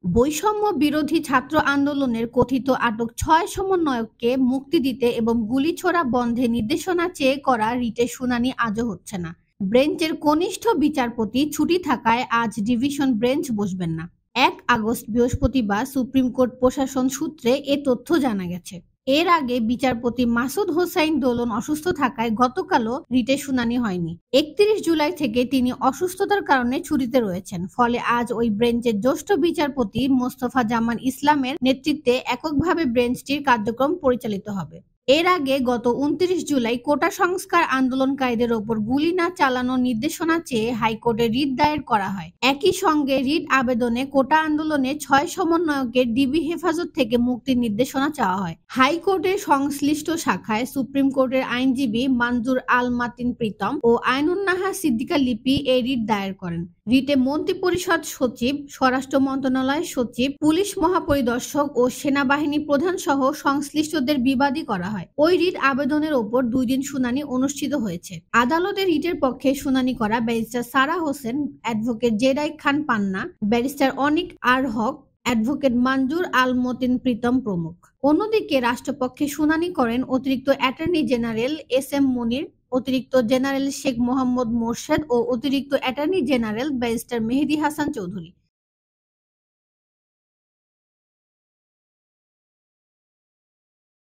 বৈষম্য বিরোধী ছাত্র আন্দোলনের কথিত আটক ৬ সমন্বয়ককে মুক্তি দিতে এবং গুলিছোড়া বন্ধে নির্দেশনা চেয়ে করা রিটের শুনানি আজও হচ্ছে না। বেঞ্চের কনিষ্ঠ বিচারপতি ছুটি থাকায় আজ ডিভিশন বেঞ্চ বসবেন না। ১ আগস্ট বৃহস্পতিবার সুপ্রিম কোর্ট প্রশাসন সূত্রে এ তথ্য জানা গেছে। এর আগে বিচারপতি মাসুদ হোসাইন দোলন অসুস্থ থাকায় গতকালও রিটের শুনানি হয়নি। ৩১ জুলাই থেকে তিনি অসুস্থতার কারণে ছুটিতে রয়েছেন। ফলে আজ ওই বেঞ্চের জ্যেষ্ঠ বিচারপতি মোস্তফা জামান ইসলামের নেতৃত্বে এককভাবে বেঞ্চটির কার্যক্রম পরিচালিত হবে। এর আগে গত ২৯ জুলাই কোটা সংস্কার আন্দোলনকারীদের ওপর গুলি না চালানোর নির্দেশনা চেয়ে হাইকোর্টে রিট দায়ের করা হয়। একই সঙ্গে রিট আবেদনে কোটা আন্দোলনে ৬ সমন্বয়কের ডিবি হেফাজত থেকে মুক্তির নির্দেশনা চাওয়া হয়। হাইকোর্টের সংশ্লিষ্ট শাখায় সুপ্রিম কোর্টের আইনজীবী মানজুর আল মাতিন প্রীতম ও আইনুন্নাহার সিদ্দিকা লিপি এই রিট দায়ের করেন। রিটে মন্ত্রিপরিষদ সচিব, স্বরাষ্ট্র মন্ত্রণালয় সচিব, পুলিশ মহাপরিদর্শক ও সেনাবাহিনী প্রধান সহ সংশ্লিষ্টদের বিবাদী করা হয়। ওই রিট আবেদনের ওপর ২ দিন শুনানি অনুষ্ঠিত হয়েছে। আদালতে রিটের পক্ষে শুনানি করা ব্যারিস্টার সারা হোসেন, অ্যাডভোকেট জেরাই খান পান্না, ব্যারিস্টার অনিক আর হক, অ্যাডভোকেট মানজুর আল মতিন প্রীতম প্রমুখ। অন্যদিকে রাষ্ট্রপক্ষে শুনানি করেন অতিরিক্ত অ্যাটর্নি জেনারেল এস এম মনির, অতিরিক্ত জেনারেল শেখ মোহাম্মদ মোরশেদ ও অতিরিক্ত অ্যাটর্নি জেনারেল ব্যারিস্টার মেহেদী হাসান চৌধুরী।